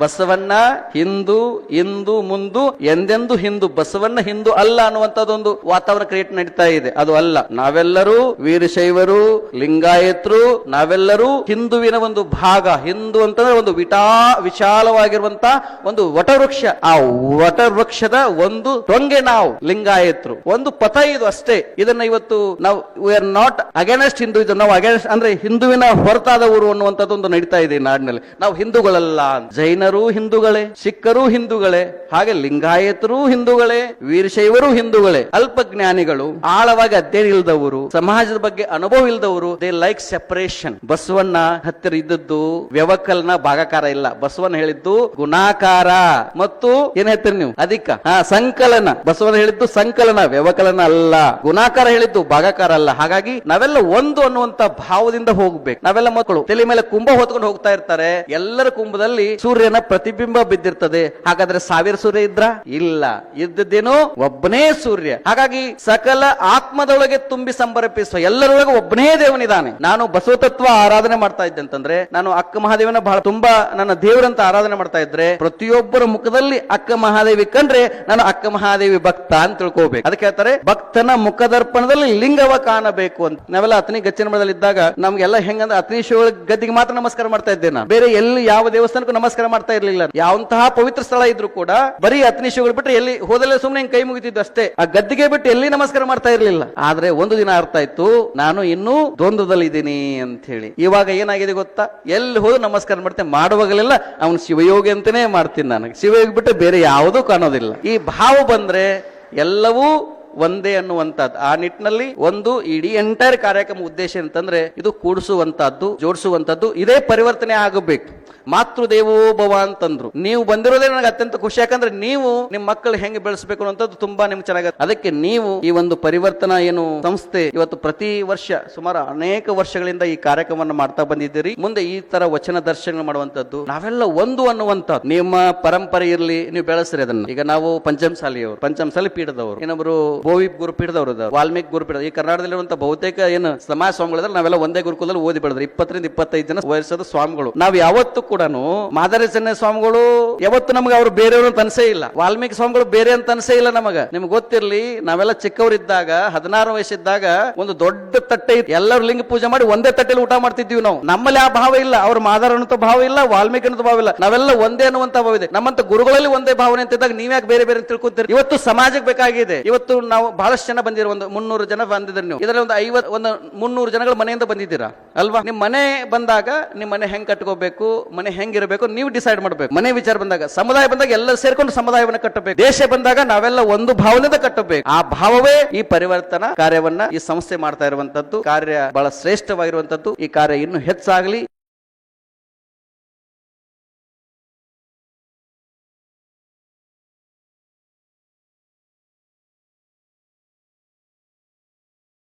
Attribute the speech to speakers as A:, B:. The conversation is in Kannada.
A: ಬಸವಣ್ಣ ಹಿಂದೂ, ಇಂದು, ಮುಂದು, ಎಂದೆಂದು ಹಿಂದೂ. ಬಸವಣ್ಣ ಹಿಂದೂ ಅಲ್ಲ ಅನ್ನುವಂಥದ್ದೊಂದು ವಾತಾವರಣ ಕ್ರಿಯೇಟ್ ನಡೀತಾ ಇದೆ. ಅದು ಅಲ್ಲ. ನಾವೆಲ್ಲರೂ ವೀರಶೈವರು, ಲಿಂಗಾಯತರು, ನಾವೆಲ್ಲರೂ ಹಿಂದುವಿನ ಒಂದು ಭಾಗ. ಹಿಂದೂ ಅಂತಂದ್ರೆ ಒಂದು ವಿಶಾಲವಾಗಿರುವಂತ ಒಂದು ವಟವೃಕ್ಷ. ಆ ವಟವೃಕ್ಷದ ಒಂದು ಟೊಂಗೆ ನಾವು ಲಿಂಗಾಯತರು. ಒಂದು ಪಥ ಇದು ಅಷ್ಟೇ. ಇದನ್ನ ಇವತ್ತು ನಾವು we are not against Hinduism. ನಾವು ಅಗೇನೆಸ್ಟ್ ಅಂದ್ರೆ ಹಿಂದುವಿನ ಹೊರತಾದವರು ಅನ್ನುವಂಥದ್ದೊಂದು ನಡೀತಾ ಇದೆ ಈ ನಾಡಿನಲ್ಲಿ. ನಾವು ಹಿಂದೂಗಳಲ್ಲ. ಜೈನರು ಹಿಂದೂಗಳೇ, ಸಿಖ್ಖರು ಹಿಂದೂಗಳೇ, ಹಾಗೆ ಲಿಂಗಾಯತರು ಹಿಂದೂಗಳೇ, ವೀರಶೈವರು ಹಿಂದೂಗಳೇ. ಅಲ್ಪಜ್ಞಾನಿಗಳು, ಆಳವಾಗಿ ಅಧ್ಯಯನ ಇಲ್ಲದವರು, ಸಮಾಜದ ಬಗ್ಗೆ ಅನುಭವ ಇಲ್ಲದವರು, ದೇ ಲೈಕ್ ಸೆಪರೇಷನ್. ಬಸವಣ್ಣ ಹತ್ತಿರ ಇದ್ದದ್ದು ವ್ಯವಕಲನ ಭಾಗಾಕಾರ ಇಲ್ಲ. ಬಸವಣ್ಣ ಹೇಳಿದ್ದು ಗುಣಾಕಾರ ಮತ್ತು ಏನ್ ಹೇಳ್ತೀರಿ ನೀವು ಅಧಿಕ ಸಂಕಲನ. ಬಸವಣ್ಣ ಹೇಳಿದ್ದು ಸಂಕಲನ, ವ್ಯವಕಲನ ಅಲ್ಲ. ಗುಣಾಕಾರ ಹೇಳಿದ್ದು ಭಾಗಾಕಾರ ಅಲ್ಲ. ಹಾಗಾಗಿ ನಾವೆಲ್ಲ ಒಂದು ಅನ್ನುವಂತ ಭಾವದಿಂದ ಹೋಗ್ಬೇಕು. ನಾವೆಲ್ಲ ಮಕ್ಕಳು ತಲೆ ಮೇಲೆ ಕುಂಭ ಹೊತ್ಕೊಂಡು ಹೋಗ್ತಾ ಇರ್ತಾರೆ. ಎಲ್ಲರ ಕುಂಭದಲ್ಲಿ ಸೂರ್ಯನ ಪ್ರತಿಬಿಂಬ ಬಿದ್ದಿರ್ತದೆ. ಹಾಗಾದ್ರೆ 1000 ಸೂರ್ಯ ಇದ್ರ? ಇಲ್ಲ. ಇದ್ದದ್ದೇನು ಒಬ್ಬನೇ ಸೂರ್ಯ. ಹಾಗಾಗಿ ಸಕಲ ಆತ್ಮದೊಳಗೆ ತುಂಬಿ ಸಂಭ್ರಮಿಸುವ ಎಲ್ಲರೊಳಗೆ ಒಬ್ಬನೇ ದೇವನಿದ್ದಾನೆ. ನಾನು ಬಸವ ತತ್ವ ಆರಾಧನೆ ಮಾಡ್ತಾ ಇದ್ದೆ ಅಂತಂದ್ರೆ, ನಾನು ಅಕ್ಕ ಮಹಾದೇವನ ಬಹಳ ತುಂಬಾ ನನ್ನ ದೇವರಂತ ಆರಾಧನೆ ಮಾಡ್ತಾ ಇದ್ರೆ, ಪ್ರತಿಯೊಬ್ಬರ ಮುಖದಲ್ಲಿ ಅಕ್ಕ ಮಹಾದೇವಿ ಕಂಡ್ರೆ ನಾನು ಅಕ್ಕ ಮಹಾದೇವಿ ಭಕ್ತ ಅಂತ ತಿಳ್ಕೋಬೇಕು. ಅದಕ್ಕೆ ಹೇಳ್ತಾರೆ ಭಕ್ತನ ಮುಖದರ್ಪಣದಲ್ಲಿ ಲಿಂಗವ ಕಾಣಬೇಕು ಅಂತ. ನಾವೆಲ್ಲ ಅತನಿ ಗಚ್ಚಿನ ಮಠದಲ್ಲಿ ಇದ್ದಾಗ ನಮ್ಗೆಲ್ಲ ಹೆಂಗಂದ್ರೆ ಅತನಿ ಶಿವ ಗದ್ದಿಗೆ ಮಾತ್ರ ನಮಸ್ಕಾರ ಮಾಡ್ತಾ ಇದ್ದೆ. ನಾ ಬೇರೆ ಎಲ್ಲಿ ಯಾವ ದೇವಸ್ಥಾನಕ್ಕೂ ನಮಸ್ಕಾರ ಮಾಡ್ತಾ ಇರ್ಲಿಲ್ಲ. ಯಾವಂತಹ ಪವಿತ್ರ ಸ್ಥಳ ಇದ್ರು ಕೂಡ ಬರೀ ಅತನಿ ಶಿವಗಳು ಬಿಟ್ಟರೆ ಎಲ್ಲಿ ಹೋದಲ್ಲೇ ಸುಮ್ಮನೆ ಕೈ ಮುಗಿತಿದ್ದು ಅಷ್ಟೇ. ಆ ಗದ್ದಿಗೆ ಬಿಟ್ಟು ಎಲ್ಲಿ ನಮಸ್ಕಾರ ಮಾಡ್ತಾ ಇರ್ಲಿಲ್ಲ. ಆದ್ರೆ ಒಂದು ದಿನ ಅರ್ಥ ಆಯ್ತು, ನಾನು ಇನ್ನೂ ದ್ವಂದ್ವದಲ್ಲಿ ಇದ್ದೀನಿ ಅಂತ ಹೇಳಿ. ಇವಾಗ ಏನಾಗಿದೆ ಗೊತ್ತಾ? ಎಲ್ಲಿ ಹೋದ್ರು ನಮಸ್ಕಾರ ಮಾಡ್ತೇನೆ. ಮಾಡುವಾಗಲೆಲ್ಲ ಅವನು ಶಿವಯೋಗಿ ಅಂತಾನೆ ಮಾಡ್ತೀನಿ. ನನಗೆ ಶಿವಯೋಗಿ ಬಿಟ್ಟು ಬೇರೆ ಯಾವುದೂ ಕಾಣೋದಿಲ್ಲ. ಈ ಭಾವ ಬಂದ್ರೆ ಎಲ್ಲವೂ ಒಂದೇ ಅನ್ನುವಂಥದ್ದು. ಆ ನಿಟ್ಟಿನಲ್ಲಿ ಒಂದು ಇಡೀ ಎಂಟೈರ್ ಕಾರ್ಯಕ್ರಮ ಉದ್ದೇಶ ಅಂತಂದ್ರೆ ಇದು ಕೂಡಿಸುವಂತಹದ್ದು, ಜೋಡಿಸುವಂತದ್ದು. ಇದೇ ಪರಿವರ್ತನೆ ಆಗಬೇಕು. ಮಾತೃದೇವೋಭವ ಅಂತಂದ್ರು. ನೀವು ಬಂದಿರೋದೇ ನನಗೆ ಅತ್ಯಂತ ಖುಷಿ. ಯಾಕಂದ್ರೆ ನೀವು ನಿಮ್ಮ ಮಕ್ಕಳು ಹೆಂಗೆ ಬೆಳೆಸಬೇಕು ಅನ್ನೋದು ತುಂಬಾ ನಿಮ್ಗೆ ಚೆನ್ನಾಗಿ. ಅದಕ್ಕೆ ನೀವು ಈ ಒಂದು ಪರಿವರ್ತನಾ ಏನು ಸಂಸ್ಥೆ ಇವತ್ತು ಪ್ರತಿ ವರ್ಷ ಸುಮಾರು ಅನೇಕ ವರ್ಷಗಳಿಂದ ಈ ಕಾರ್ಯಕ್ರಮವನ್ನು ಮಾಡ್ತಾ ಬಂದಿದ್ದೀರಿ. ಮುಂದೆ ಈ ತರ ವಚನ ದರ್ಶನ ಮಾಡುವಂತದ್ದು, ನಾವೆಲ್ಲ ಒಂದು ಅನ್ನುವಂಥದ್ದು ನಿಮ್ಮ ಪರಂಪರೆ ಇರಲಿ. ನೀವು ಬೆಳೆಸ್ರಿ ಅದನ್ನ. ಈಗ ನಾವು ಪಂಚಮಸಾಲಿಯವರು, ಪಂಚಮಸಾಲಿ ಪೀಠದವರು, ಇನ್ನೊಬ್ಬರು ಬೋವಿ ಗುರುಪೀಠದವರು, ವಾಲ್ಮೀಕಿ ಗುರುಪೀಠ. ಈ ಕರ್ನಾಟಕದಲ್ಲಿರುವಂತಹ ಬಹುತೇಕ ಏನು ಸಮಾಜ ಸ್ವಾಮಿಗಳಿದ್ರೆ ನಾವೆಲ್ಲ ಒಂದೇ ಗುರುಕುಲದಲ್ಲಿ ಓದಿ ಬೆಳೆದ್ರಿ. 20 ರಿಂದ 25 ಜನ ವಯಸ್ಸಾದ ಸ್ವಾಮಿಗಳು. ನಾವು ಯಾವತ್ತೂ ಕೂಡ ಮಾದರೇಸನ್ನ ಸ್ವಾಮಿಗಳು ಯಾವತ್ತು ನಮಗೆ ಅವರು ಬೇರೆಯವರು ಅಂತ ಅನ್ಸೇ ಇಲ್ಲ. ವಾಲ್ಮೀಕಿ ಸ್ವಾಮಿಗಳು ಬೇರೆ ಅಂತ ಅನ್ಸೇ ಇಲ್ಲ ನಮಗ. ನಿಮ್ಗೆ ಗೊತ್ತಿರ್ಲಿ, ನಾವೆಲ್ಲ ಚಿಕ್ಕವರಿದ್ದಾಗ 16 ವಯಸ್ಸಿದ್ದಾಗ ಒಂದು ದೊಡ್ಡ ತಟ್ಟೆ ಎಲ್ಲರೂ ಲಿಂಗ ಪೂಜೆ ಮಾಡಿ ಒಂದೇ ತಟ್ಟೆಲಿ ಊಟ ಮಾಡ್ತಿದ್ವಿ ನಾವು. ನಮ್ಮಲ್ಲಿ ಆ ಭಾವ ಇಲ್ಲ. ಅವ್ರ ಮಾದಾರ ಅನ್ನೋ ಭಾವ ಇಲ್ಲ, ವಾಲ್ಮೀಕಿ ಅನ್ನೋ ಭಾವ ಇಲ್ಲ. ನಾವೆಲ್ಲ ಒಂದೇ ಅನ್ನುವಂತ ಭಾವ ಇದೆ. ನಮ್ಮಂತ ಗುರುಗಳಲ್ಲಿ ಒಂದೇ ಭಾವನೆ ಅಂತಿದ್ದಾಗ ನೀವ್ಯಾಕೆ ಬೇರೆ ಬೇರೆ ತಿಳ್ಕೊಂತೀರಿ? ಇವತ್ತು ಸಮಾಜಕ್ಕೆ ಬೇಕಾಗಿದೆ. ಇವತ್ತು ನಾವು ಬಹಳಷ್ಟು ಜನ ಬಂದಿರೋ ಒಂದು 300 ಜನ ಬಂದಿದ್ರಿ. ನೀವು ಇದರಲ್ಲಿ ಒಂದು 300 ಜನಗಳು ಮನೆಯಿಂದ ಬಂದಿದ್ದೀರಾ ಅಲ್ವಾ? ನಿಮ್ ಮನೆ ಬಂದಾಗ ನಿಮ್ ಮನೆ ಹೆಂಗ್ ಕಟ್ಕೋಬೇಕು, ಮನೆ ಹೆಂಗಿರಬೇಕು ನೀವು ಡಿಸೈಡ್ ಮಾಡಬೇಕು. ಮನೆ ವಿಚಾರ ಬಂದಾಗ, ಸಮುದಾಯ ಬಂದಾಗ ಎಲ್ಲರೂ ಸೇರ್ಕೊಂಡು ಸಮುದಾಯವನ್ನು ಕಟ್ಟಬೇಕು. ದೇಶ ಬಂದಾಗ ನಾವೆಲ್ಲ ಒಂದು ಭಾವನೆಯಿಂದ ಕಟ್ಟಬೇಕು. ಆ ಭಾವವೇ ಈ ಪರಿವರ್ತನಾ ಕಾರ್ಯವನ್ನ ಈ ಸಂಸ್ಥೆ ಮಾಡ್ತಾ ಇರುವಂತದ್ದು. ಕಾರ್ಯ ಬಹಳ ಶ್ರೇಷ್ಠವಾಗಿರುವಂತದ್ದು. ಈ ಕಾರ್ಯ ಇನ್ನೂ ಹೆಚ್ಚಾಗಲಿ.